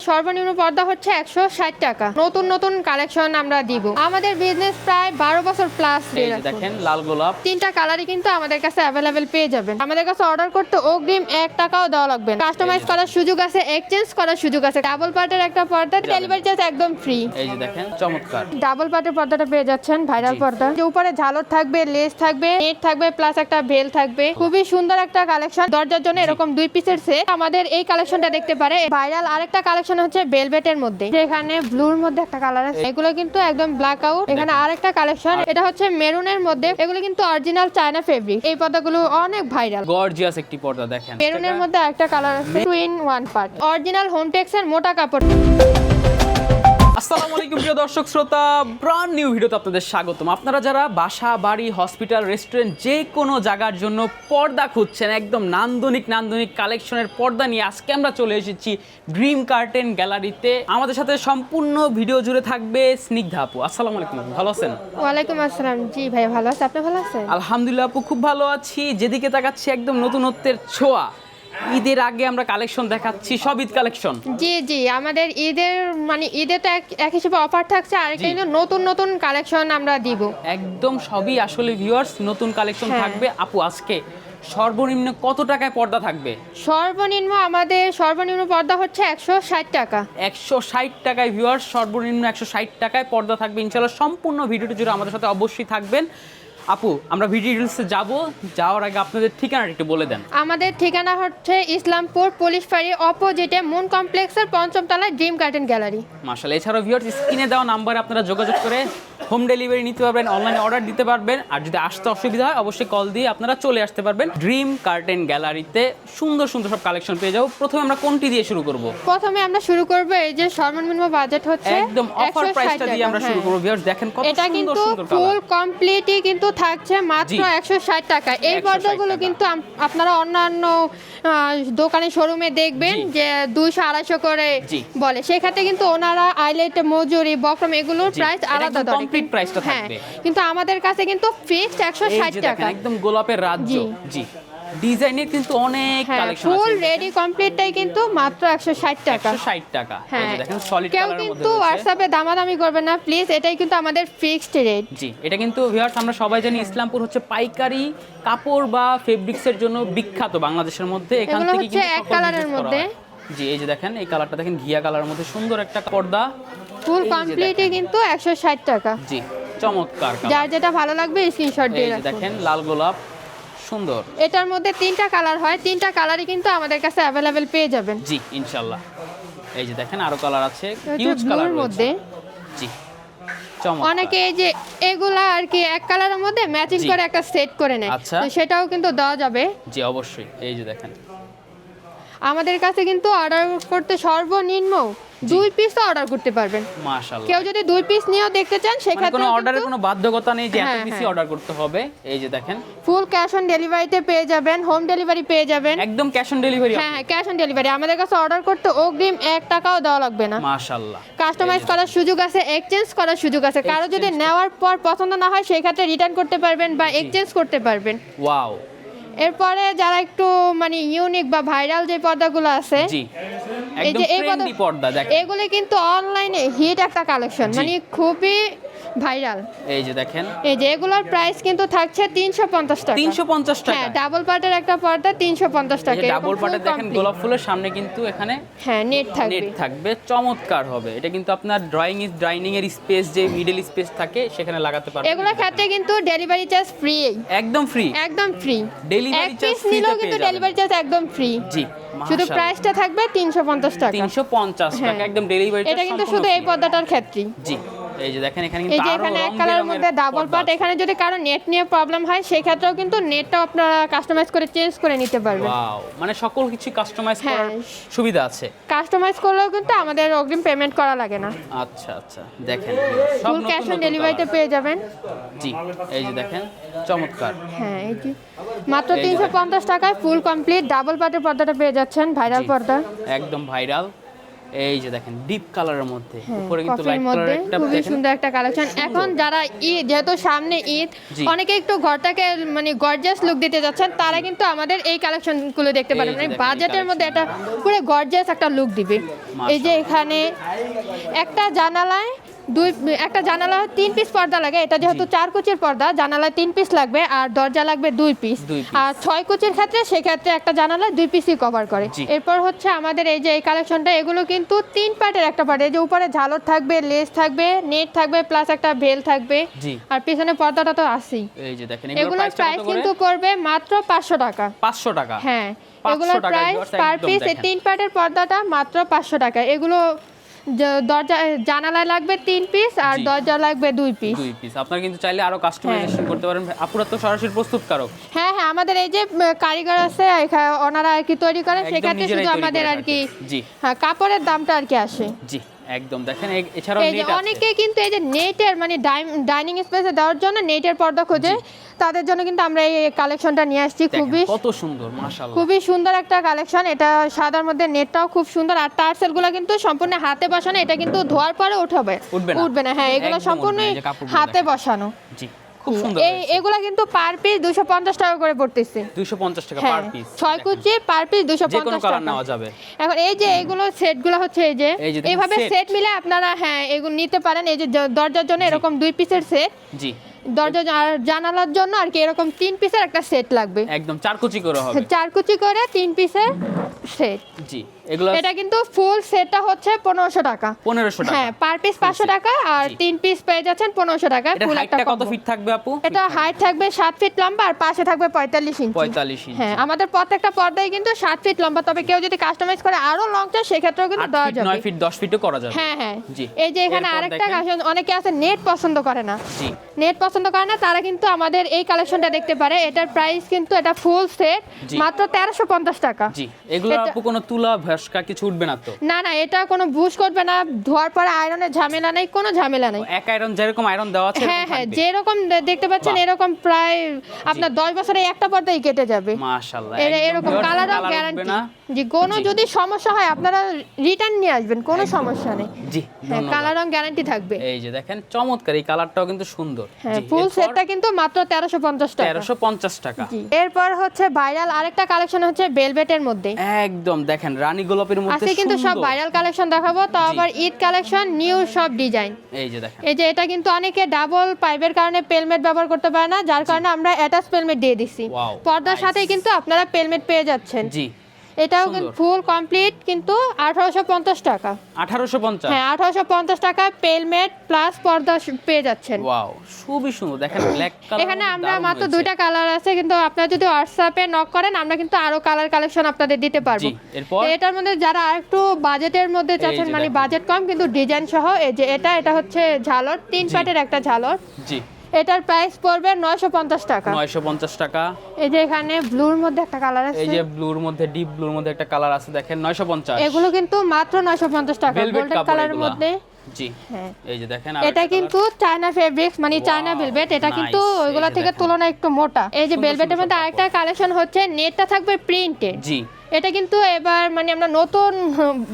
সর্বনিম্ন পর্দা হচ্ছে 160 টাকা। নতুন নতুন কালেকশন আমরা দিব। আমাদের বিজনেস প্রায় 12 বছর প্লাস। দেখেন লাল গোলাপ, তিনটা কালারই কিন্তু আমাদের কাছে অ্যাভেলেবেল পেয়ে যাবেন। আমাদের কাছে অর্ডার করতে অগ্রিম 1 টাকাও দেওয়া লাগবে না। কাস্টমাইজ করার সুযোগ আছে, এক্সচেঞ্জ করার সুযোগ আছে। ডাবল পার্টের একটা পর্দা, ডেলিভারি চার্জ একদম ফ্রি। এই যে দেখেন চমৎকার ডাবল পার্টের পর্দাটা পেয়ে যাচ্ছেন, ভাইরাল পর্দা। যে উপরে ঝালর থাকবে, লেস থাকবে, নেট থাকবে, প্লাস একটা ভেল থাকবে। খুবই সুন্দর একটা কালেকশন। দরজার জন্য এরকম 2 পিসের সেট। আমাদের এই কালেকশনটা দেখতে পারে। ভাইরাল আরেকটা কালেকশন হচ্ছে ভেলভেটের মধ্যে, যেখানে ব্লুর মধ্যে একটা কালার আছে। এগুলো কিন্তু একদম ব্ল্যাক আউট। এখানে আরেকটা কালেকশন, এটা হচ্ছে মেরুনের মধ্যে। এগুলো কিন্তু অরিজিনাল চায়না ফেব্রিক। এই পর্দাগুলো অনেক ভাইরাল, গর্জিয়াস একটি পর্দা। দেখেন মেরুনের মধ্যে একটা কালার আছে, 2 in 1 পার্ট। অরিজিনাল হোমটেক্স এর মোটা কাপড়। আসসালামু আলাইকুম প্রিয় দর্শক শ্রোতা, ব্র্যান্ড নিউ ভিডিওতে আপনাদের স্বাগতম। আপনারা যারা বাসা, বাড়ি, হসপিটাল, রেস্টুরেন্ট যে কোনো জায়গার জন্য পর্দা খুঁজছেন, একদম নান্দনিক কালেকশনের পর্দা নিয়ে আজকে আমরা চলে এসেছি ড্রিম কার্টেন গ্যালারিতে। আমাদের সাথে সম্পূর্ণ ভিডিও জুড়ে থাকবে স্নিগ্ধা আপু। আসসালামু আলাইকুম আপু, ভালো আছেন? ওয়ালাইকুম আসসালাম। জি ভাই, ভালো আছি। আপনি ভালো আছেন? আলহামদুলিল্লাহ আপু, খুব ভালো আছি। যেদিকে তাকাচ্ছি একদম নতুনত্বের ছোঁয়া। ঈদের আগে আমরা কালেকশন দেখাচ্ছি, সব ঈদ কালেকশন। জি জি, আমাদের ঈদে তো এক হিসেবে অফার থাকছে, আর কিন্তু নতুন নতুন কালেকশন আমরা দিব। একদম সবই আসলে ভিউয়ার্স নতুন কালেকশন থাকবে। আপু আজকে সর্বনিম্ন কত টাকায় পর্দা থাকবে? আমাদের সর্বনিম্ন পর্দা হচ্ছে 160 টাকা। 160 টাকায় ভিউয়ার্স, সর্বনিম্ন 160 টাকায় পর্দা থাকবে ইনশাআল্লাহ। সম্পূর্ণ ভিডিওটি জুড়ে আমাদের সাথে অবশ্যই থাকবেন। আপু আমরা ভিডিও ডিটেইলসে যাওয়ার আগে আপনাদের ঠিকানাটা একটু বলে দেন। আমাদের ঠিকানা হচ্ছে ইসলামপুর পুলিশ ফাঁড়ি অপোজিটে মুন কমপ্লেক্সের 5ম তলায় ড্রিম গার্ডেন গ্যালারি। মাশাআল্লাহ। এছাড়াও ভিউয়ার্স স্ক্রিনে দেওয়া নাম্বারে আপনারা যোগাযোগ করে হোম ডেলিভারি নিতে পারবেন, অনলাইনে অর্ডার দিতে পারবেন। আর যদি আসতে অসুবিধা হয় অবশ্যই কল দিয়ে আপনারা চলে আসতে পারবেন। ড্রিম কার্টেন গ্যালারিতে সুন্দর সুন্দর সব কালেকশন পেয়ে যাবো। প্রথমে আমরা কোনটি দিয়ে শুরু করব? প্রথমে আমরা শুরু করব এই যে সর্বনিম্ন বাজেট হচ্ছে একদম অফার প্রাইসটা দিয়ে আমরা শুরু করব। ভিউয়ার্স দেখেন কত এটা সুন্দর কিন্তু সুন্দর ফুল কালার। কমপ্লিটই কিন্তু থাকছে মাত্র 160 টাকা। এই পর্দাগুলো কিন্তু আপনারা অন্যান্য দোকানে শোরুমে দেখবেন যে 200-250 করে বলে, সেক্ষেত্রে কিন্তু ওনারা আইলেট, মজুরি, বক্রম এগুলোর প্রাইস আলাদা ধরে। কমপ্লিট প্রাইসটা থাকবে, কিন্তু আমাদের কাছে কিন্তু ফিক্সড 160 টাকা। একদম গোলাপের রাজ্য। জি, ডিজাইনের কিন্তু অনেক কালেকশন আছে। ফুল রেডি কমপ্লিটটাই কিন্তু মাত্র 160 টাকা। 160 টাকা। এই যে দেখেন সলিড কেউ কালারের মধ্যে কিন্তু হোয়াটসঅ্যাপে দামাদামি করবেন না প্লিজ, এটাই কিন্তু আমাদের ফিক্সড রেট। জি, এটা কিন্তু ভিউয়ার্স আমরা সবাই জানি ইসলামপুর হচ্ছে পাইকারি কাপড় বা ফেব্রিক্সের জন্য বিখ্যাত বাংলাদেশের মধ্যে। এখান থেকে কিন্তু এক কালারের মধ্যে। জি, এই যে দেখেন এই কালারটা দেখেন, ঘিয়া কালারের মধ্যে সুন্দর একটা পর্দা। ফুল কমপ্লিটই কিন্তু 160 টাকা। জি, চমৎকার কালার। যার যেটা ভালো লাগবে স্ক্রিনশট দিয়ে রাখুন। দেখেন লাল গোলাপ, সুন্দর। এটার মধ্যে 3টা কালার হয়, 3টা কালারই কিন্তু আমাদের কাছে अवेलेबल পেয়ে যাবেন। জি ইনশাআল্লাহ। এই যে দেখেন আরো কালার আছে, হিউজ কালারের মধ্যে। জি, চমৎকার। অনেকে এই যে এগুলা আর কি এক কালারের মধ্যে ম্যাচিং করে একটা সেট করে নেয়, তো সেটাও কিন্তু দেওয়া যাবে। জি অবশ্যই। এই যে দেখেন আমাদের কাছে কিন্তু অর্ডার করতে সর্বনিম্ন 2 পিস অর্ডার করতে পারবেন। মাশাআল্লাহ। কেউ যদি 2 পিস নিয়েও দেখতে চান সেক্ষেত্রে কোনো অর্ডারের কোনো বাধ্যকতা নেই যে এত পিসই অর্ডার করতে হবে। এই যে দেখেন ফুল ক্যাশ অন ডেলিভারিতে পেয়ে যাবেন, হোম ডেলিভারি পেয়ে যাবেন। একদম ক্যাশ অন ডেলিভারি। হ্যাঁ, ক্যাশ অন ডেলিভারি। আমাদের কাছে অর্ডার করতে অগ্রিম 1 টাকাও দেওয়া লাগবে না। মাশাআল্লাহ। কাস্টমাইজ করার সুযোগ আছে, এক্সচেঞ্জ করার সুযোগ আছে। কারো যদি নেওয়ার পর পছন্দ না হয় সেই ক্ষেত্রে রিটার্ন করতে পারবেন বা এক্সচেঞ্জ করতে পারবেন। ওয়াও। এরপরে যারা একটু ইউনিক বা ভাইরাল যে পর্দাগুলো আছে, জি একদম ট্রেন্ডি পর্দা দেখেন, এগুলো কিন্তু অনলাইনে হিট একটা কালেকশন, খুবই ভাইরাল। এই যে দেখেন এই যে এগুলোর প্রাইস কিন্তু থাকছে 350 টাকা। 350 টাকা। হ্যাঁ, ডাবল পার্টের একটা পর্দা 350 টাকা। এই ডাবল পার্টে দেখেন গোলাপ ফুলের সামনে কিন্তু এখানে নেট থাকবে, চমৎকার হবে। এটা কিন্তু আপনার ডাইনিং এর স্পেস, যে মিডল স্পেস থাকে সেখানে লাগাতে পারবেন। এগুলোর ক্ষেত্রে কিন্তু ডেলিভারি চার্জ ফ্রি। একদম ফ্রি। একদম ফ্রি। ডেলিভারি চার্জ ফ্রি নিলেও কিন্তু ডেলিভারি চার্জ একদম ফ্রি। জি, শুধু প্রাইসটা থাকবে 350 টাকা। 350 টাকা একদম ডেলিভারি চার্জ। এটা কিন্তু শুধু এই পর্দাটার ক্ষেত্রে। জি, এই যে দেখেন এখানে কিন্তু আরো এক কালারের মধ্যে ডাবল পার্ট। এখানে যদি কারো নেট নিয়ে প্রবলেম হয় সেই ক্ষেত্রেও কিন্তু নেটটাও আপনারা কাস্টমাইজ করে চেঞ্জ করে নিতে পারবেন। ওয়াও, সকল কিছু কাস্টমাইজ করার সুবিধা আছে। কাস্টমাইজ করলেও কিন্তু আমাদের অগ্রিম পেমেন্ট করা লাগে না। আচ্ছা আচ্ছা, দেখেন সব ফুল ক্যাশ অন ডেলিভারিতে পেয়ে যাবেন। জি, এই যে দেখেন চমৎকার। হ্যাঁ, এই যে মাত্র 350 টাকায় ফুল কমপ্লিট ডাবল পার্টের পর্দাটা পেয়ে যাচ্ছেন, ভাইরাল পর্দা। একদম ভাইরাল। এই যে দেখেন ডিপ কালারের মধ্যে, উপরে কিন্তু কফির লাইট মধ্যে কালারের একটা খুবই দেখেন। সুন্দর একটা কালেকশন। এখন যারা ঈদ, যেহেতু সামনে ঈদ, জি। অনেকে একটু ঘরটাকে মানে গর্জিয়াস লুক দিতে যাচ্ছেন, তারা কিন্তু আমাদের এই কালেকশনগুলো দেখতে পারেন। এই যে মানে দেখেন এই বাজেটের মধ্যে একটা পুরো গর্জিয়াস একটা লুক দিবে। এই যে এখানে একটা জানালায় একটা জানালা 3 পিস পর্দা লাগে, এটা যেহেতু 4 কুচির পর্দা, জানালায় 3 পিস লাগবে আর দরজা লাগবে 2 পিস। 2 পিস। আর 6 কুচির ক্ষেত্রে সেক্ষেত্রে একটা জানালা 2 পিসই কভার করে। জি। এরপর হচ্ছে আমাদের এই যে এই কালেকশনটা, এগুলো কিন্তু 3 পার্টের একটা পার্ট। এই যে উপরে ঝালর থাকবে, লেস থাকবে, নেট থাকবে, প্লাস একটা ভেল থাকবে। জি। আর পিছনে পর্দাটা তো আছেই। এই যে দেখেন এগুলোর প্রাইসটা প্রাইস কত করে? কিন্তু পড়বে মাত্র 500 টাকা। 500 টাকা। হ্যাঁ, 500 এগুলোর টাকা প্রাইস viewers, পার একদম পিস এই দেখেন। 3 পার্টের পর্দাটা মাত্র 500 টাকা। এগুলো দরজা জানালায় লাগবে 3 পিস আর জি। দরজা লাগবে 2 পিস। 2 পিস। আপনারা কিন্তু চাইলে আরো কাস্টমাইজেশন করতে পারেন। আপুরা তো সরাসরি প্রস্তুতকারক। হ্যাঁ হ্যাঁ, আমাদের এই যে কারিগর আছে ওনারা আর কি তৈরি করেন, একদম সেক্ষেত্রে নিজেরাই শুধু তৈরি আমাদের করে আর কি থাকেন। জি। হ্যাঁ, কাপড়ের দামটা আর কি আসে। জি একদম দেখেন। এছাড়াও এই যে নেট আছে। অনেকে কিন্তু এই যে নেটের মানে ডাইনিং স্পেসে দেওয়ার জন্য নেটের পর্দা খোঁজে, তাদের জন্য কিন্তু আমরা এই কালেকশনটা নিয়ে আসছি। দেখেন খুবই কত সুন্দর মাশাআল্লাহ। খুবই সুন্দর একটা কালেকশন। এটা সাদার মধ্যে নেটটাও খুব সুন্দর। আর টার্সেলগুলো কিন্তু সম্পূর্ণ হাতে বসানো, এটা কিন্তু ধোয়ার পরে উঠবে না। হ্যাঁ, এগুলো একদম সম্পূর্ণ উঠবে না, এই যে কাপড়গুলো হাতে দেখেন। বসানো। জি খুব সুন্দর এই এগুলা কিন্তু পার পিস 250 টাকা করে পড়তেছে। 250 টাকা হ্যাঁ, পার পিস। 6 কুচি পার পিস যে কোনো 250 কালার টাকা। নেওয়া যাবে। এখন এই যে এগুলো সেটগুলো হচ্ছে এই যে এই যে দেখেন এইভাবে set। সেট মিলে আপনারা হ্যাঁ এগুলো নিতে পারেন। এই যে দরজার জন্য এরকম 2 পিসের সেট, জি দরজা আর জানালার জন্য আর কি এরকম 3 পিসের একটা সেট লাগবে। একদম 4 কুচি করে হবে। 4 কুচি করে 3 পিসের সেট। জি এগুলো এটা কিন্তু ফুল সেটটা হচ্ছে 1500 টাকা। 1500 টাকা। হ্যাঁ, পার পিস 500 টাকা আর জি। 3 পিস পেয়ে যাচ্ছেন 1500 টাকা। এটা ফুল একটা হাইটটা কত combo। ফিট থাকবে আপু? এটা হাইট থাকবে 7 ফিট লম্বা আর পাশে থাকবে 45 ইঞ্চি। 45 ইঞ্চি। হ্যাঁ, আমাদের প্রত্যেকটা পর্দায় কিন্তু 7 ফিট লম্বা, তবে কেউ যদি কাস্টমাইজ করে আরো লং চায় সেক্ষেত্রেও কিন্তু 8 দেওয়া ফিট, যাবে। 9 ফিট, 10 ফিটও করা যাবে। হ্যাঁ হ্যাঁ। জি। এই যে এখানে এরপর আরেকটা দেখেন। কালেকশন, অনেকে আছে নেট পছন্দ করে না। জি নেট পছন্দ করে না, তারা কিন্তু আমাদের এই কালেকশনটা দেখতে পারে। এটার প্রাইস কিন্তু এটা ফুল সেট জি। মাত্র 1350 টাকা। জি এগুলো এটা- আপু কোনো তুলা ভেসকা কিছু উঠবে না তো? না না, এটা কোনো বুশ করবে না, ধোয়ার পরে আয়রনের ঝামেলা নেই, কোনো ঝামেলা নেই। এক আয়রন যেরকম আয়রন দেওয়া আছে হ্যাঁ এরকম হ্যাঁ, থাকবে। যেরকম দেখতে পাচ্ছেন বাহ। এরকম প্রায় আপনার 10 বছরে একটা পর্দাই কেটে যাবে। মাশাআল্লাহ। এরকম কালার উঠবে গ্যারান্টি। না। যে কোনো জি। যদি সমস্যা হয় আপনারা রিটার্ন নিয়ে আসবেন, কোনো একদম। সমস্যা নেই। জি হ্যাঁ, ধন্যবাদ। কালার রং গ্যারান্টি থাকবে। এই যে দেখেন চমৎকার, এই কালারটাও কিন্তু সুন্দর। হ্যাঁ, জি, ফুল এরপর সেটটা কিন্তু মাত্র 1350 টাকা। 1350 টাকা। জি। এরপর হচ্ছে ভাইরাল আরেকটা কালেকশন হচ্ছে ভেলভেটের মধ্যে। একদম দেখেন রানী গোলাপের মধ্যে আজকে কিন্তু সব সুন্দর। ভাইরাল কালেকশন দেখাবো, তো জি। আবার ঈদ কালেকশন, নিউ সব ডিজাইন। এই যে দেখেন এই যে এটা কিন্তু অনেকে ডাবল পাইপের কারণে পেলমেট ব্যবহার করতে পারে না, যার কারণে আমরা অ্যাটাচ পেলমেট দিয়ে দিছি। Wow, পর্দার nice. সাথেই কিন্তু আপনারা পেলমেট পেয়ে যাচ্ছেন। জি এটাও সুন্দর। কিন্তু ফুল কমপ্লিট কিন্তু 1850 টাকা। 1850। হ্যাঁ, 1850 টাকা পেলমেট প্লাস পর্দা পেয়ে যাচ্ছেন। ওয়াও খুবই সুন্দর দেখেন ব্ল্যাক কালার। এখানে আমরা মাত্র 2টা কালার আছে, কিন্তু আপনারা যদি হোয়াটসঅ্যাপে নক করেন আমরা কিন্তু আরো কালার কালেকশন আপনাদের দিতে পারবো। জি, এরপর? এটার মধ্যে যারা আরেকটু বাজেটের মধ্যে চাচ্ছেন, যে মানে দেখেন। বাজেট কম কিন্তু ডিজাইন সহ, এই যে এটা হচ্ছে ঝালর, 3 জি। পার্টের একটা ঝালর। জি এটার প্রাইস পড়বে 950 টাকা। 950 টাকা। এই যে এখানে ব্লুর মধ্যে একটা কালার আছে, এই যে ব্লুর মধ্যে ডিপ ব্লুর মধ্যে একটা কালার আছে দেখেন 950। এগুলো কিন্তু মাত্র 950 টাকা ভেলভেট গোল্ডেন কাপড় কালারের এগুলা। মধ্যে। জি হ্যাঁ, এই যে দেখেন এটা কিন্তু চায়না ফেব্রিক্স মানে চায়না Wow, ভেলভেট। এটা কিন্তু nice. ওইগুলা এই যে থেকে দেখেন। তুলনায় একটু মোটা। এই যে সুন্দর ভেলভেটের সুন্দর মধ্যে সব আরেকটা কালেকশন হচ্ছে নেটটা থাকবে প্রিন্টেড। জি এটা কিন্তু এবার মানে আমরা নতুন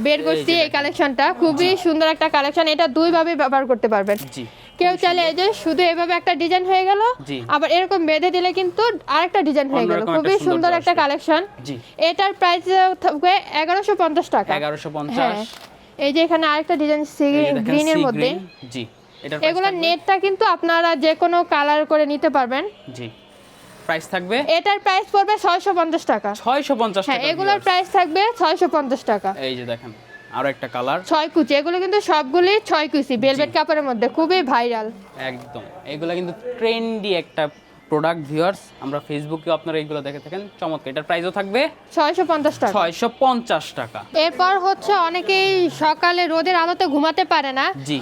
বের করছি যে এই কালেকশনটা, খুবই সুন্দর একটা কালেকশন। এটা দুই ভাবে ব্যবহার করতে পারবেন। জি কেউ চাইলে এই যে শুধু এভাবে একটা ডিজাইন হয়ে গেল, জি। আবার এরকম বেঁধে দিলে কিন্তু আরেকটা ডিজাইন হয়ে গেল। অন্যরকম একটা খুবই সুন্দর সৌন্দর্য একটা আসবে। কালেকশন। জি এটার প্রাইস থাকবে 1150 টাকা। 1150। হ্যাঁ, এই যে এখানে আরেকটা ডিজাইন সি এই যে দেখেন গ্রিনের sea মধ্যে। green। জি এটা এগুলো নেটটা কিন্তু আপনারা যে কোনো কালার করে নিতে পারবেন। জি প্রাইস থাকবে এটার প্রাইস পড়বে 650 টাকা। 650 হ্যাঁ, টাকা। এগুলোর প্রাইস থাকবে 650 টাকা। এই যে দেখেন আরো একটা কালার 6 কুচি, এগুলো কিন্তু সবগুলি 6 কুচি ভেলভেট কাপড়ের মধ্যে, খুবই ভাইরাল। একদম। এগুলা কিন্তু ট্রেন্ডি একটা প্রোডাক্ট ভিউয়ার্স, আমরা ফেসবুকে আপনারা এইগুলো দেখে থাকেন। চমৎকার, এটার প্রাইসও থাকবে 650 টাকা। 650 টাকা। এরপর হচ্ছে অনেকেই সকালে রোদের আলোতে ঘুমাতে পারে না, জি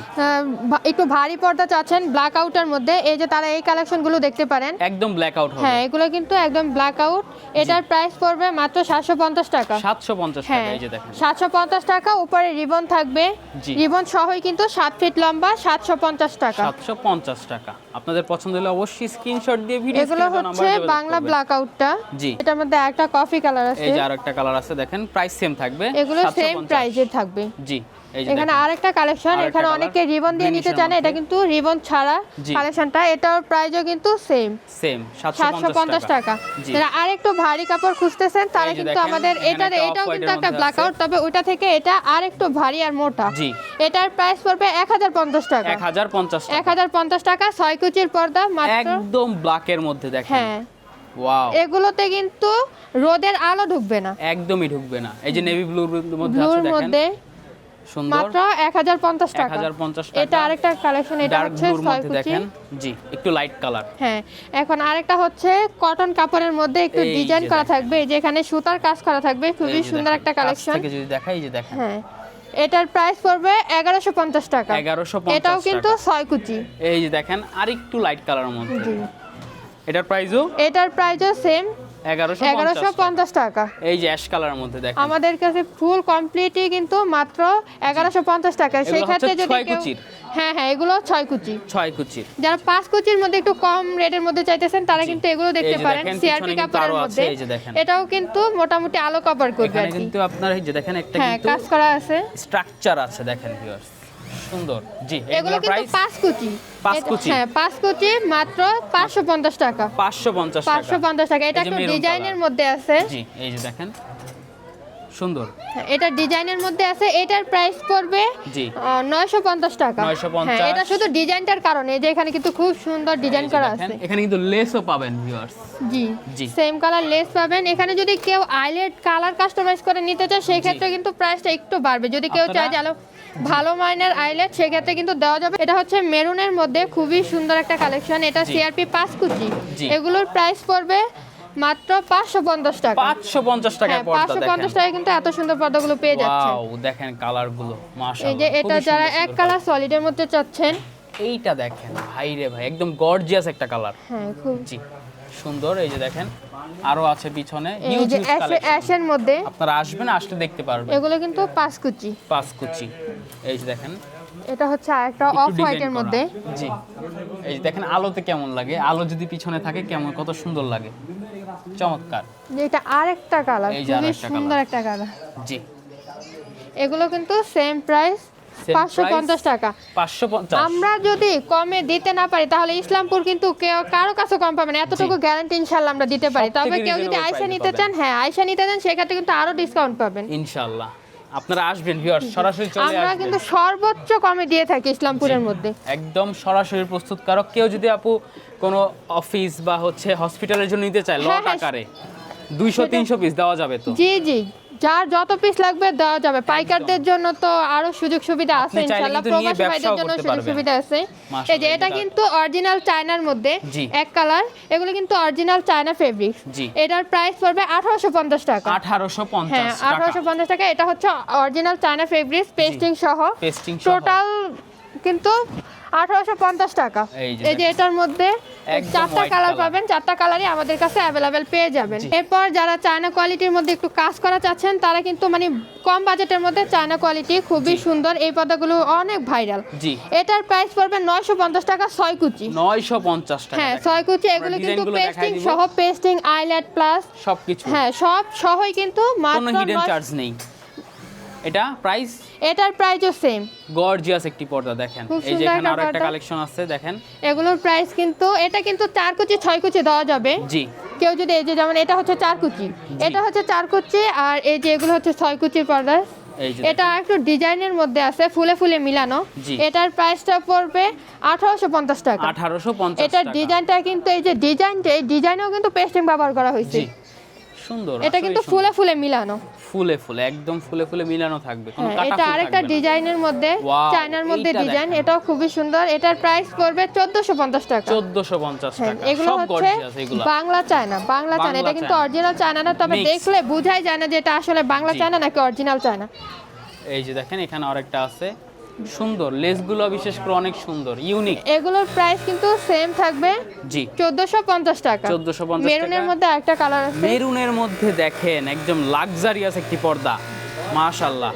একটু ভারী পর্দা চাচ্ছেন ব্ল্যাক আউটের মধ্যে, এই যে তারা এই কালেকশনগুলো দেখতে পারেন। একদম ব্ল্যাক আউট হবে। হ্যাঁ, এগুলো কিন্তু একদম ব্ল্যাক আউট। এটার প্রাইস পড়বে মাত্র 750 টাকা। 750 টাকা। হ্যাঁ, এই যে দেখেন 750 টাকা। উপরে রিবন থাকবে, জি। রিবন সহই কিন্তু 7 ফিট লম্বা, 750 টাকা। 750 টাকা। আপনাদের পছন্দ হলে অবশ্যই স্ক্রিনশট দিয়ে দিয়ে ভিডিও এগুলো হচ্ছে বাংলা ব্ল্যাক আউটটা। জি, এটার মধ্যে একটা কফি কালার আছে, এই যে আরেকটা কালার আছে দেখেন, প্রাইস সেম থাকবে, এগুলো সেম প্রাইসে থাকবে। জি, এই যে এখানে আরেকটা কালেকশন, এখানে অনেকে রিবন দিয়ে নিতে চান, এটা কিন্তু রিবন ছাড়া কালেকশনটা, এটার প্রাইসও কিন্তু সেম 750 টাকা। যারা আরেকটু ভারী কাপড় খুঁজতেছেন তারা কিন্তু আমাদের এটাও কিন্তু একটা ব্ল্যাক আউট, তবে ওইটা থেকে এটা আরেকটু ভারী আর মোটা। জি, এটার প্রাইস পড়বে 1050 টাকা। 1050 টাকা 6 কুচির পর্দা মাত্র, একদম ব্ল্যাকের মধ্যে দেখেন। হ্যাঁ, ওয়াও, এগুলোতে কিন্তু রোদের আলো ঢুকবে না, একদমই ঢুকবে না। এই যে নেভি ব্লুর মধ্যে আছে দেখেন, সুন্দর, মাত্র 1050 টাকা। 1050 টাকা। এটা আরেকটা কালেকশন, এটা হচ্ছে 6 কুচি দেখেন। জি, একটু লাইট কালার। হ্যাঁ, এখন আরেকটা হচ্ছে কটন কাপড়ের মধ্যে একটু ডিজাইন করা থাকবে, এই যে এখানে সুতার কাজ করা থাকবে, খুবই সুন্দর একটা কালেকশন। থেকে যদি দেখাই, যে দেখেন, হ্যাঁ, এটার প্রাইস পড়বে 1150 টাকা। 1150 এটাও কিন্তু 6 কুচি। এই যে দেখেন আরেকটু লাইট কালারের মধ্যে। জি, এটার প্রাইসও সেম 1150 টাকা। এই যে অ্যাশ কালারের মধ্যে দেখেন, আমাদের কাছে ফুল কমপ্লিটই কিন্তু মাত্র 1150 টাকা। সেই ক্ষেত্রে যদি কেউ, হ্যাঁ, এগুলো 6 কুচি। যারা 5 কুচির মধ্যে একটু কম রেটের মধ্যে চাইতেছেন তারা কিন্তু এগুলো দেখতে পারেন, সিআরপি কাপড়ের মধ্যে। এটাও কিন্তু মোটামুটি আলো কভার করবে আর কি। কিন্তু আপনার এই যে দেখেন একটা কিন্তু কাজ করা আছে, স্ট্রাকচার আছে দেখেন ভিউয়ার্স, সুন্দর। জি, এগুলো কিন্তু 5 কুচি। 5 কুচি, হ্যাঁ, 5 কুচি মাত্র 550 টাকা। 550 টাকা। এটা একটু ডিজাইনের মধ্যে আছে। জি, এই যে দেখেন, সুন্দর, এটা ডিজাইনের মধ্যে আছে। এটার প্রাইস পড়বে 950 টাকা। 950। হ্যাঁ, এটা শুধু ডিজাইনটার কারণে, যে এখানে কিন্তু খুব সুন্দর ডিজাইন করা আছে। এখানে কিন্তু লেসও পাবেন ভিউয়ার্স। জি, সেম কালার লেস পাবেন। এখানে যদি কেউ আইলেট কালার কাস্টমাইজ করে নিতে চায় সেই ক্ষেত্রে কিন্তু প্রাইসটা একটু বাড়বে। যদি কেউ চায় যে ভালো মাইনের আইলেট, সেক্ষেত্রে কিন্তু দেওয়া যাবে। এটা হচ্ছে মেরুনের মধ্যে খুবই সুন্দর একটা কালেকশন, এটা সিআরপি 5 কুচি। এগুলোর প্রাইস পড়বে মাত্র 550 টাকা। 550 টাকা পর্দা দেখেন। 550 টাকা কিন্তু এত সুন্দর পর্দাগুলো পেয়ে যাচ্ছে। ওয়াও, দেখেন কালারগুলো, মাশাআল্লাহ। এই যে এটা যারা এক কালার সলিডের মধ্যে চাচ্ছেন, এইটা দেখেন ভাই রে ভাই, একদম গর্জিয়াস একটা কালার। হ্যাঁ, খুব জি, সুন্দর। এই যে দেখেন আরো আছে পিছনে এই যে অ্যাশের মধ্যে, আপনারা আসবেন, আসলে দেখতে পারবেন। এগুলো কিন্তু 5 কুচি। 5 কুচি। এই যে দেখেন, এটা হচ্ছে আরেকটা অফ হোয়াইটের মধ্যে। জি, এই যে দেখেন আলোতে কেমন লাগে, আলো যদি পিছনে থাকে কেমন, কত সুন্দর লাগে, চমৎকার। এটা আরেকটা কালার, খুবই সুন্দর একটা কালার। জি, এগুলো কিন্তু সেম প্রাইস 550 টাকা। 550। আমরা যদি কমে দিতে না পারি তাহলে ইসলামপুর কিন্তু কারো কাছে কম পাবেন, এতটুকু গ্যারান্টি ইনশাআল্লাহ আমরা দিতে পারি। তবে কেউ যদি আয়শা নিতে চান, হ্যাঁ, আয়শা নিতে চান, সেক্ষেত্রে কিন্তু আরো ডিসকাউন্ট পাবেন ইনশাআল্লাহ। আপনারা আসবেন ভিউয়ার্স, সরাসরি চলে আসবেন। আমরা কিন্তু সর্বোচ্চ কমে দিয়ে থাকি ইসলামপুরের মধ্যে, একদম সরাসরি প্রস্তুতকারক। কেউ যদি আপু কোনো অফিস বা হচ্ছে হসপিটালের জন্য নিতে চায় লট আকারে 200-300 পিস দেওয়া যাবে তো? জি, যার যত পিস লাগবে দেওয়া যাবে। পাইকারদের জন্য তো আরো সুযোগ সুবিধা আছে ইনশাআল্লাহ, প্রবাসী ভাইদের জন্য সুযোগ সুবিধা আছে। এই যে এটা কিন্তু অরিজিনাল চায়নার মধ্যে এক কালার, এগুলো কিন্তু অরিজিনাল চায়না ফেব্রিক্স। এটার প্রাইস পড়বে 1850 টাকা। 1850 হ্যাঁ, 1850 টাকা। এটা হচ্ছে অরিজিনাল চায়না ফেব্রিক্স, পেস্টিং সহ। টোটাল কিন্তু 1850 টাকা। এই যে এটার মধ্যে 4টা কালার পাবেন, 4টা কালারই আমাদের কাছে অ্যাভেলেবেল পেয়ে যাবেন। এরপর যারা চায়না কোয়ালিটির মধ্যে একটু কাজ করা চাচ্ছেন তারা কিন্তু মানে কম বাজেটের মধ্যে চায়না কোয়ালিটি খুবই সুন্দর, এই পর্দাগুলো অনেক ভাইরাল। এটার প্রাইস পড়বে 950 টাকা 6 কুচি। 950 টাকা। হ্যাঁ, 6 কুচি। এগুলো কিন্তু পেস্টিং সহ, পেস্টিং, আইল্যাট প্লাস সবকিছু। হ্যাঁ, সব সহই কিন্তু মাত্র, কোনো হিডেন চার্জ নেই। এটা প্রাইস, এটার প্রাইসও সেম। গর্জিয়াস একটি পর্দা দেখেন। এই যে এখানে আরেকটা কালেকশন আছে দেখেন, এগুলোর প্রাইস কিন্তু, এটা কিন্তু 4 কুচি 6 কুচি দেওয়া যাবে। জি, কেউ যদি, এই যে যেমন এটা হচ্ছে 4 কুচি, এটা হচ্ছে 4 কুচি, আর এই যে এগুলো হচ্ছে 6 কুচির পর্দা। এটা একটু ডিজাইনের মধ্যে আছে, ফুলে ফুলে মিলানো। এটার প্রাইসটা পড়বে 1850 টাকা। 1850 এটার ডিজাইনটা কিন্তু, এই যে ডিজাইনটা, এই ডিজাইনেও কিন্তু পেস্টিং ব্যবহার করা হয়েছে। সুন্দর, এটা কিন্তু ফুলে ফুলে মিলানো, একদম ফুলে ফুলে মিলানো থাকবে, কোনো কাটা। এটা আরেকটা ডিজাইনের মধ্যে, চায়নার মধ্যে ডিজাইন, এটাও খুবই সুন্দর। এটার প্রাইস পড়বে 1450 টাকা। 1450 টাকা। এগুলো হচ্ছে বাংলা চায়না, এটা কিন্তু অরিজিনাল চায়না না, তবে দেখলে বোঝাই যায় না যে এটা আসলে বাংলা চায়না নাকি অরিজিনাল চায়না। এই যে দেখেন এখানে আরেকটা আছে, সুন্দর লেসগুলো বিশেষ করে অনেক সুন্দর, ইউনিক। এগুলোর প্রাইস কিন্তু সেম থাকবে। জি, 1450 টাকা। 1450 টাকা। মেরুনের মধ্যে একটা কালার আছে, মেরুনের মধ্যে দেখেন একদম লাক্সারিয়াস একটি পর্দা, মাশাআল্লাহ।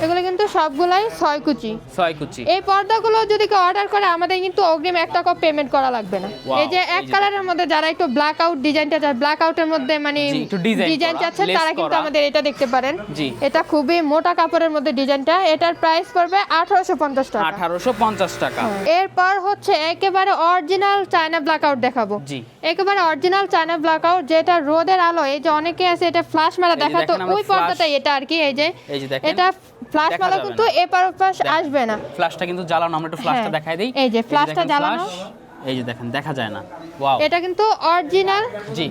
এগুলো কিন্তু সবগুলাই 6 কুচি। 6 কুচি। এই পর্দাগুলো যদি কেউ অর্ডার করে আমাদের কিন্তু অগ্রিম 1 টাকা পেমেন্ট করা লাগবে না। Wow, এই যে এক কালারের মধ্যে যারা একটু ব্ল্যাক আউট ডিজাইনটা চায়, ব্ল্যাক আউটের মধ্যে মানে জি, একটু ডিজাইন ডিজাইন করা, চাচ্ছেন lace তারা কিন্তু করা। আমাদের এটা দেখতে পারেন। জি। এটা খুবই মোটা কাপড়ের মধ্যে ডিজাইনটা, এটার প্রাইস পড়বে 1850 টাকা। 1850 টাকা। এরপর হচ্ছে একেবারে অরিজিনাল চায়না ব্ল্যাক আউট দেখাবো। জি। একেবারে অরিজিনাল চায়না ব্ল্যাক আউট, যেটা রোদের আলো, এই যে অনেকে আছে এটা ফ্ল্যাশ মারা এই যে দেখাতো, দেখেন আমরা ওই পর্দাটাই এটা আর কি। এই যে দেখেন, এটা ফ্ল্যাশ দেখা মারা যাবে কিন্তু না। এপার ওপাশ আসবে না। ফ্ল্যাশটা কিন্তু জ্বালানো, আমরা একটু ফ্ল্যাশটা হ্যাঁ। দেখাই দেই। এই যে ফ্ল্যাশটা দেখেন জ্বালানো। flash, এই যে দেখেন দেখা যায় না। ওয়াও, এটা কিন্তু অরিজিনাল জি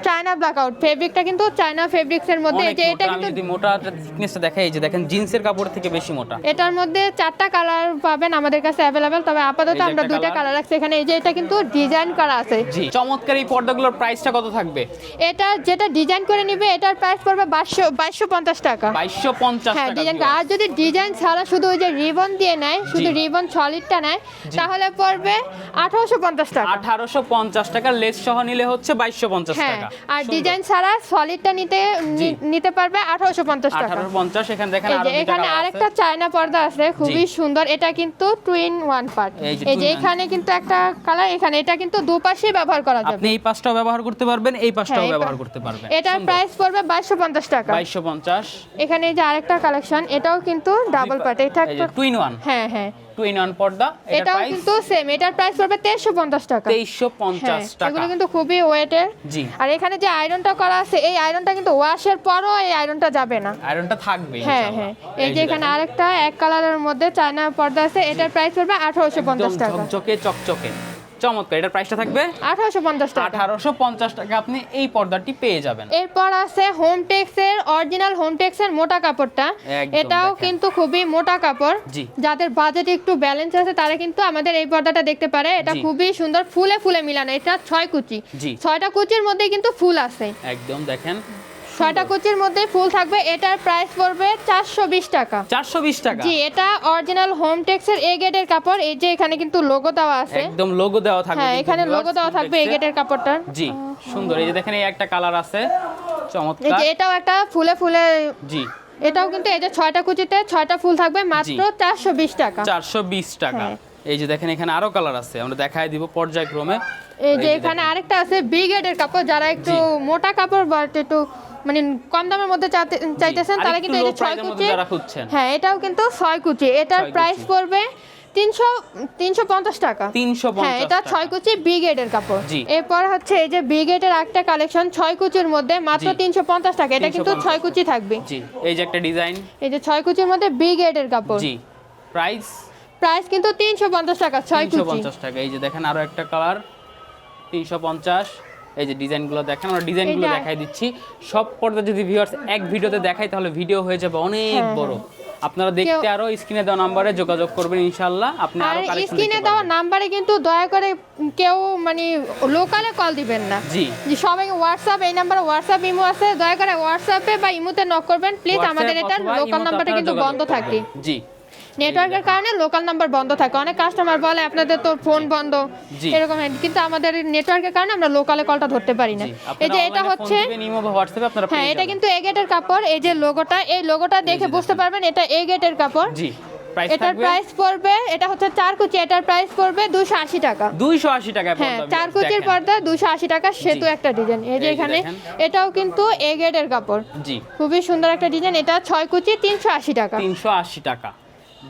চায়না ব্ল্যাক আউট, ফেব্রিকটা কিন্তু চায়না ফেব্রিক্স এর মধ্যে। এই অনেক যে মোটা। এটা আমি কিন্তু যদি মোটাটা থিকনেসটা দেখাই, এই যে দেখেন জিন্সের কাপড় থেকে বেশি মোটা। এটার মধ্যে 4টা কালার পাবেন আমাদের কাছে অ্যাভেলেবেল, তবে আপাতত এই যে আমরা একটা 2টা colour। কালার রাখছি এখানে। এই যে এটা কিন্তু ডিজাইন করা আছে। জি, চমৎকার এই পর্দাগুলোর প্রাইসটা কত থাকবে? এটা যেটা ডিজাইন করে নিবে এটার প্রাইস পড়বে 2250 টাকা। 2250 হ্যাঁ, টাকা। ডিজাইন। আর যদি ডিজাইন ছাড়া শুধু ওই যে রিবন দিয়ে নেয়, শুধু রিবন সলিডটা নেয়, জি। তাহলে পড়বে 1850 টাকা। 1850 টাকা, লেস সহ নিলে হচ্ছে 2250 হ্যাঁ, টাকা। আর সুন্দর। ডিজাইন ছাড়া সলিডটা জি। নিতে পারবে 1850 টাকা। 1850। এখানে দেখেন এই আরো যে দুইটা এখানে colour আছে। আরেকটা চায়না পর্দা আছে, খুবই সুন্দর। এটা কিন্তু টুইন ওয়ান পার্ট। এই যে এই যে twin এখানে কিন্তু একটা কালার, এখানে এটা কিন্তু দুপাশেই ব্যবহার করা যাবে। আপনি এই পাশটাও ব্যবহার করতে পারবেন, এই পাশটাও হ্যাঁ, ব্যবহার করতে পারবেন। এটার প্রাইস পড়বে 2250 টাকা। 2250। এখানে এই যে আরেকটা কালেকশন, এটাও কিন্তু ডাবল পার্ট। এটা এই যে একটা টুইন ওয়ান, হ্যাঁ হ্যাঁ, টুইন ওয়ান পর্দা। এটার এটাও প্রাইস কিন্তু সেম। এটার প্রাইস পড়বে 2350 টাকা। 2350 টাকা। এগুলো কিন্তু খুবই ওয়েটের। জি। আর এখানে যে আয়রনটা করা আছে, এই আয়রনটা কিন্তু ওয়াশের পরও এই আয়রনটা যাবে না। আয়রনটা থাকবে হ্যাঁ ইনশাআল্লাহ। হ্যাঁ, এই যে এখানে আরেকটা এক কালারের মধ্যে চায়না পর্দা আছে, এটার প্রাইস পড়বে 1850 টাকা। ঝকঝকে চকচকে চমৎকার। এটার প্রাইসটা থাকবে 1850 টাকা। 1850 টাকা। আপনি এই পর্দাটি পেয়ে যাবেন। এরপর আছে হোমটেক্সের অরিজিনাল হোমটেক্সের মোটা কাপড়টা। একদম এটাও দেখেন। কিন্তু খুবই মোটা কাপড়। জি। যাদের বাজেট একটু ব্যালেন্স আছে তারা কিন্তু আমাদের এই পর্দাটা দেখতে পারে। এটা জি। খুবই সুন্দর, ফুলে ফুলে মিলানো। এটা 6 কুচি। জি। 6টা কুচির মধ্যে কিন্তু ফুল আছে। একদম দেখেন 6টা কুচির মধ্যে ফুল থাকবে। এটার প্রাইস পড়বে 420 টাকা। 420 টাকা। জি, এটা অরিজিনাল হোমটেক্সের এ গেটের কাপড়। এই যে এখানে কিন্তু লোগো দেওয়া আছে। একদম লোগো দেওয়া থাকবে। হ্যাঁ, কিন্তু এখানে viewers, লোগো দেওয়া থাকবে এ দেখছে। গেটের কাপড়টা। জি, সুন্দর। এই যে দেখেন এই একটা কালার আছে, এই চমৎকার। যে এটাও একটা ফুলে ফুলে, জি, এটাও কিন্তু এই যে 6টা কুচিতে 6টা ফুল থাকবে, মাত্র 420 টাকা। 420 টাকা। হ্যাঁ। এই যে দেখেন এখানে আরো কালার আছে, আমরা দেখাই দিব পর্যায়ক্রমে। এই যে এখানে আরেকটা আছে বি গ্রেডের কাপড়, যারা একটু মোটা কাপড় বা একটু মানে কম দামের মধ্যে চাইতেছেন তারা কিন্তু এই যে 6 কুচি। যারা খুঁজছেন, হ্যাঁ, এটাও কিন্তু 6 কুচি। এটার 6 প্রাইস কুচি। পড়বে 350 টাকা। 350 হ্যাঁ, এটা টাকা। 6 কুচি বি গ্রেডের কাপড়। জি। এরপর হচ্ছে এই যে বি গ্রেডের একটা কালেকশন 6 কুচির মধ্যে মাত্র জি। 350 টাকা। এটা কিন্তু 350 6 কুচি থাকবে। জি, এই যে একটা ডিজাইন। এই যে 6 কুচির মধ্যে বি গ্রেডের কাপড়। জি, প্রাইস প্রাইস কিন্তু 350 টাকা 6 কুচি। 350 টাকা। এই যে দেখেন আরো একটা কালার 350। এই যে ডিজাইনগুলো দেখেন, আমরা ডিজাইনগুলো এই যে- দেখাই দিচ্ছি। সব পর্দা যদি ভিউয়ার্স এক ভিডিওতে দেখাই তাহলে ভিডিও হয়ে যাবে অনেক হ্যাঁ, বড়। আপনারা দেখতে কেউ- আরো স্ক্রিনে দেওয়া নম্বরে যোগাযোগ করবেন, ইনশাআল্লাহ আপনি আর আরো কালেকশন স্ক্রিনে দেখতে দেওয়া পারবেন। নাম্বারে কিন্তু দয়া করে কেউ মানে লোকালে কল দিবেন না। জি, যে সবাই হোয়াটসঅ্যাপ, এই নাম্বারে হোয়াটসঅ্যাপ ইমো আছে, দয়া করে হোয়াটসঅ্যাপে বা ইমোতে নক করবেন প্লিজ। আমাদের WhatsApp এটা অথবা লোকাল ইমোতে নাম্বারটা আপনারা কিন্তু যোগাযোগ বন্ধ থাকে। করবেন। জি, নেটওয়ার্কের কারণে লোকাল নাম্বার বন্ধ থাকে। অনেক কাস্টমার বলে আপনাদের তো ফোন বন্ধ জি। এরকম, কিন্তু আমাদের নেটওয়ার্কের কারণে আমরা লোকালে কলটা ধরতে পারি না। জি, এই যে আপনারা এটা online এ হচ্ছে, ফোন দিবেন, ইমো বা হোয়াটসঅ্যাপে আপনারা হ্যাঁ পেয়ে এটা যাবেন। কিন্তু এ গেটের কাপড়। এই যে লোগোটা, এই লোগোটা দেখে বুঝতে পারবেন এটা এ গেটের কাপড়। জি, প্রাইস এটার থাকবে প্রাইস পড়বে, এটা হচ্ছে 4 কুচি, এটার প্রাইস পড়বে 280 টাকা। 280 টাকায় হ্যাঁ, পর্দা। 4 কুচির দেখেন। পর্দা 280 টাকা। সেতু একটা ডিজাইন। এই যে এই যে এখানে দেখেন। এটাও কিন্তু এ গ্রেডের কাপড়, জি, খুবই সুন্দর একটা ডিজাইন। এটা 6 কুচি 380 টাকা। 380 টাকা।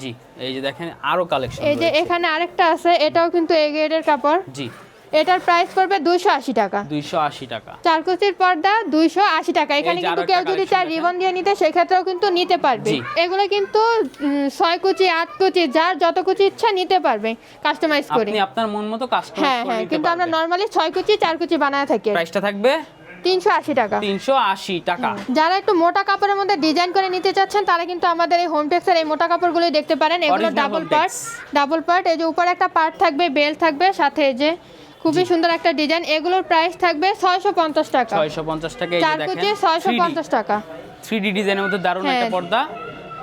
জি, এই যে দেখেন আরো কালেকশন। এই যে এখানে আরেকটা আছে, এটাও কিন্তু এ গ্রেডের কাপড়। জি, এটার প্রাইস পড়বে 280 টাকা। 280 টাকা। 4 কুচির পর্দা 280 টাকা। এখানে এই যে কিন্তু আরো কেউ একটা যদি collection চায় দেখেন। রিবন দিয়ে নিতে সেক্ষেত্রেও কিন্তু নিতে পারবে। জি। এগুলো কিন্তু 6 কুচি 8 কুচি যার যত কুচি ইচ্ছা নিতে পারবে কাস্টমাইজ করে। আপনি আপনার মন মতো কাস্টমাইজ হ্যাঁ করে হ্যাঁ, নিতে কিন্তু আমরা পারবেন। নরমালি 6 কুচি 4 কুচি বানায় থাকি। প্রাইসটা থাকবে 380 টাকা। 380 টাকা। যারা একটু মোটা কাপড়ের মধ্যে ডিজাইন করে নিতে চাচ্ছেন তারা কিন্তু আমাদের এই হোমটেক্সের এই মোটা কাপড়গুলোই দেখতে পারেন। এগুলো Original double Hometex। Part, double part. এই যে উপরে একটা পার্ট থাকবে, বেল থাকবে, সাথে এই যে খুবই সুন্দর একটা ডিজাইন। এগুলোর প্রাইস থাকবে 650 টাকা। 650 টাকা। এই যে 4 দেখেন কুচি 650 টাকা। 3D ডিজাইনের মধ্যে দারুণ হ্যাঁ। একটা পর্দা।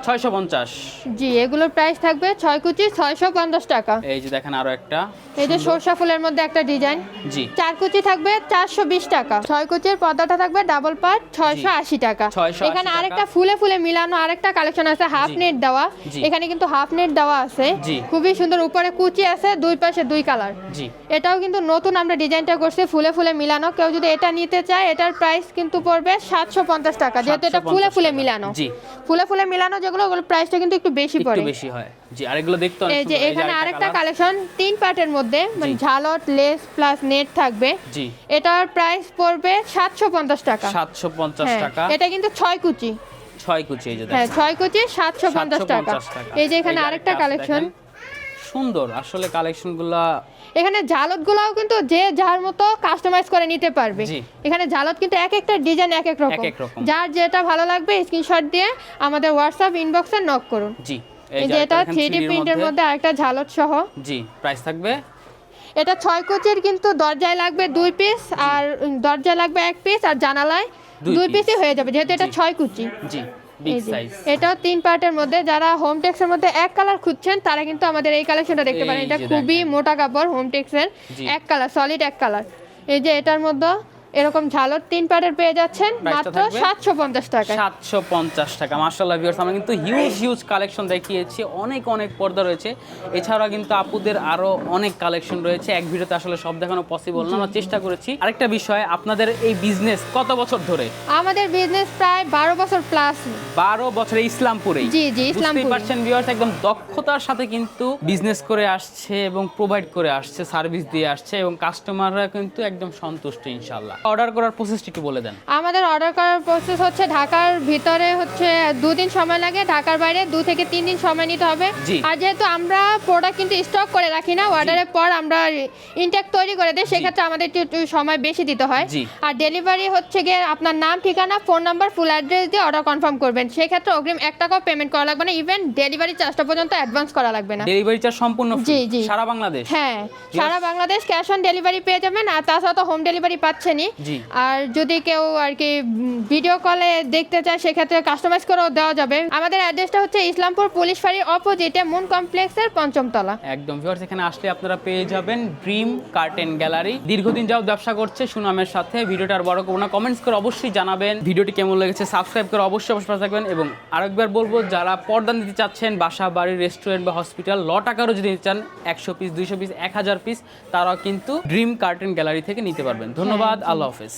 650। জি, এগুলোর প্রাইস থাকবে 6 কুচি 650 টাকা। এই যে দেখেন আরো একটা, এই যে সরষা ফুলের মধ্যে একটা ডিজাইন, জি 4 কুচি থাকবে 420 টাকা। 6 কুচির পর্দাটা থাকবে ডাবল পার্ট 680 টাকা। 680 এখানে টাকা। আরেকটা ফুলে ফুলে মিলানো আরেকটা কালেকশন আছে, হাফ জি। নেট দেওয়া। জি। এখানে কিন্তু হাফ নেট দেওয়া আছে, জি। খুবই সুন্দর। উপরে কুচি আছে, দুই পাশে দুই কালার। জি এটাও কিন্তু নতুন আমরা ডিজাইনটা করছি, ফুলে ফুলে মিলানো। কেউ যদি এটা নিতে চায়, এটার প্রাইস কিন্তু পড়বে 750 টাকা, যেহেতু এটা ফুলে 750 ফুলে টাকা। মিলানো। জি। ফুলে ফুলে মিলানো যেগুলো, ওগুলোর প্রাইসটা কিন্তু একটু বেশি একটু পড়ে। বেশি হয়। জি, আর এগুলো দেখতে অনেক এই যে সুন্দর। এখানে আরেকটা কালেকশন 3 পার্টের মধ্যে, মানে জি। ঝালট, লেস প্লাস নেট থাকবে। জি এটার প্রাইস পড়বে 750 টাকা। 750 হ্যাঁ, টাকা। এটা কিন্তু 6 কুচি। 6 কুচি, এই যে হ্যাঁ, দেখেন 6 কুচি 750 টাকা। 750 টাকা। এই যে এখানে আরেকটা আছে কালেকশন, দেখেন। সুন্দর আসলে কালেকশনগুলো। এখানে ঝালটগুলোও কিন্তু যে যার মতো কাস্টমাইজ করে নিতে পারবে। জি। এখানে ঝালট কিন্তু এক একটা ডিজাইন এক এক রকম। এক এক রকম। যার যেটা ভালো লাগবে স্ক্রিনশট দিয়ে আমাদের হোয়াটসঅ্যাপ ইনবক্সে নক করুন। জি, এই যে এটা 3D প্রিন্টের মধ্যে আরেকটা ঝালট সহ। জি, প্রাইস থাকবে। এটা 6 কুচির, কিন্তু দরজায় লাগবে 2 পিস, আর দরজায় লাগবে 1 পিস, আর জানালায় 2 দুই পিসই হয়ে যাবে, যেহেতু এটা জি। 6 কুচি। জি, বিগ এই যে, সাইজ। এটাও 3 পার্টের মধ্যে। যারা হোম টেক্সের মধ্যে এক কালার খুঁজছেন, তারা কিন্তু আমাদের এই কালেকশনটা দেখতে পারেন। এই এটা যে খুবই দেখেন। মোটা কাপড়, হোম টেক্সের জি। এক কালার, সলিড এক কালার। এই যে এটার মধ্যে এরকম ঝালট 3 পার্টের পেয়ে যাচ্ছেন প্রাইসটা মাত্র থাকবে 750 টাকা। 750 টাকা। মাশাআল্লাহ ভিউয়ার্স, আমরা কিন্তু হিউজ কালেকশন দেখিয়েছি, অনেক পর্দা রয়েছে। এছাড়া কিন্তু আপুদের আরো অনেক কালেকশন রয়েছে, এক ভিডিওতে আসলে সব দেখানো পসিবল না, আমরা চেষ্টা করেছি। আরেকটা বিষয়, আপনাদের এই বিজনেস কত বছর ধরে? আমাদের বিজনেস প্রায় 12 বছর প্লাস। 12 বছরে ইসলামপুরেই। জি, জি, ইসলামপুরে। বুঝতেই পারছেন ভিউয়ার্স, একদম দক্ষতার সাথে কিন্তু বিজনেস করে আসছে এবং প্রোভাইড করে আসছে, সার্ভিস দিয়ে আসছে, এবং কাস্টমাররা কিন্তু একদম সন্তুষ্ট ইনশাআল্লাহ। অর্ডার করার প্রসেসটি একটু বলে দেন। আমাদের অর্ডার করার প্রসেস হচ্ছে, ঢাকার ভিতরে হচ্ছে 2 দিন সময় লাগে, ঢাকার বাইরে 2 থেকে 3 দিন সময় নিতে হবে। জি। আর যেহেতু আমরা প্রোডাক্ট কিন্তু স্টক করে রাখি না, অর্ডারের পর আমরা ইনটেক তৈরি করে দিই, সেক্ষেত্রে আমাদের একটু সময় বেশি দিতে হয়। জি। আর ডেলিভারি হচ্ছে গিয়ে আপনার নাম, ঠিকানা, ফোন নাম্বার, ফুল অ্যাড্রেস দিয়ে অর্ডার কনফার্ম করবেন। সেক্ষেত্রে অগ্রিম 1 টাকাও পেমেন্ট করা লাগবে না, ইভেন ডেলিভারি চার্জটা পর্যন্ত অ্যাডভান্স করা লাগবে না। ডেলিভারি চার্জ সম্পূর্ণ ফ্রি জি, জি। সারা বাংলাদেশ? হ্যাঁ, সারা বাংলাদেশ ক্যাশ অন ডেলিভারি পেয়ে যাবেন। আর তাছাড়া তো হোম ডেলিভারি পাচ্ছেনই। জি। আর যদি কেউ আর কি ভিডিও কলে দেখতে চায়, সেক্ষেত্রে কাস্টমাইজ করেও দেওয়া যাবে। আমাদের অ্যাড্রেসটা হচ্ছে ইসলামপুর পুলিশ ফাঁড়ির অপোজিটে মুন কমপ্লেক্সের 5ম তলা। একদম ভিউয়ার্স, এখানে আসলে আপনারা পেয়ে যাবেন ড্রিম কার্টেন গ্যালারি। দীর্ঘদিন যাও ব্যবসা করছে সুনামের সাথে। ভিডিওটা আর বড় করব না, কমেন্টস করে অবশ্যই জানাবেন ভিডিওটি কেমন লেগেছে, সাবস্ক্রাইব করে অবশ্যই পাশে থাকবেন। এবং আরেকবার বলবো, যারা পর্দা নিতে চাচ্ছেন বাসা, বাড়ি, রেস্টুরেন্ট বা হসপিটাল, লট আকারও যদি নিতে চান 100 পিস, 200 পিস, 1000 পিস, তারাও কিন্তু ড্রিম কার্টেন গ্যালারি থেকে নিতে পারবেন। ধন্যবাদ, আল্লাহ হাফেজ।